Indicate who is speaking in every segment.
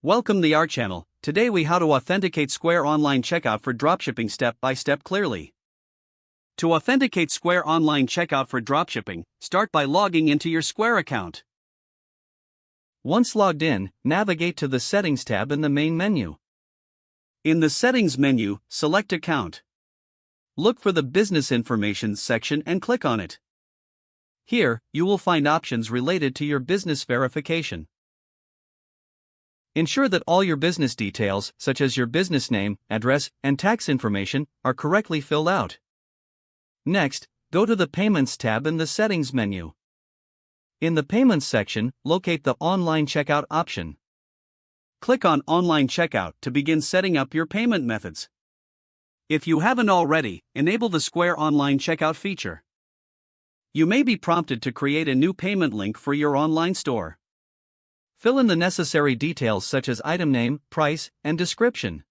Speaker 1: Welcome to our channel. Today we how to authenticate Square online checkout for dropshipping step by step clearly. To authenticate Square online checkout for dropshipping, start by logging into your Square account.
Speaker 2: Once logged in, navigate to the Settings tab in the main menu.
Speaker 1: In the Settings menu, select Account. Look for the Business Information section and click on it. Here, you will find options related to your business verification. Ensure that all your business details, such as your business name, address, and tax information, are correctly filled out. Next, go to the Payments tab in the Settings menu. In the Payments section, locate the Online Checkout option. Click on Online Checkout to begin setting up your payment methods. If you haven't already, enable the Square Online Checkout feature. You may be prompted to create a new payment link for your online store.
Speaker 2: Fill in the necessary details such as item name, price, and description.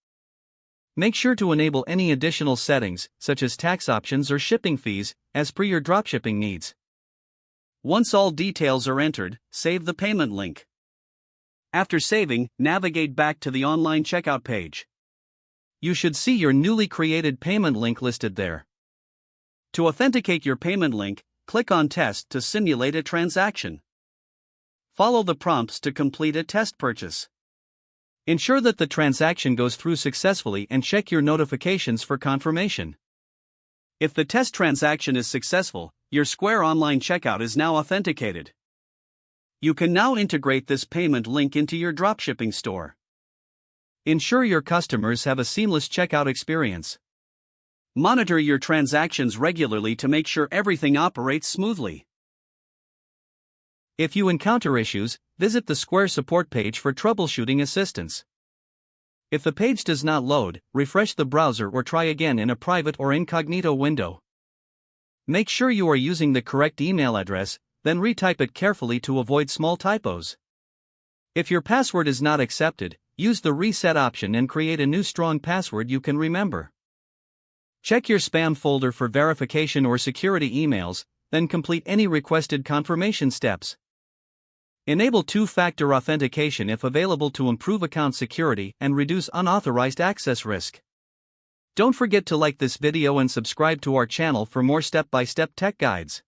Speaker 2: Make sure to enable any additional settings, such as tax options or shipping fees, as per your dropshipping needs.
Speaker 1: Once all details are entered, save the payment link. After saving, navigate back to the online checkout page.
Speaker 2: You should see your newly created payment link listed there.
Speaker 1: To authenticate your payment link, click on Test to simulate a transaction. Follow the prompts to complete a test purchase.
Speaker 2: Ensure that the transaction goes through successfully and check your notifications for confirmation.
Speaker 1: If the test transaction is successful, your Square online checkout is now authenticated. You can now integrate this payment link into your dropshipping store.
Speaker 2: Ensure your customers have a seamless checkout experience.
Speaker 1: Monitor your transactions regularly to make sure everything operates smoothly.
Speaker 2: If you encounter issues, visit the Square support page for troubleshooting assistance. If the page does not load, refresh the browser or try again in a private or incognito window. Make sure you are using the correct email address, then retype it carefully to avoid small typos. If your password is not accepted, use the reset option and create a new strong password you can remember. Check your spam folder for verification or security emails, then complete any requested confirmation steps. Enable two-factor authentication if available to improve account security and reduce unauthorized access risk. Don't forget to like this video and subscribe to our channel for more step-by-step tech guides.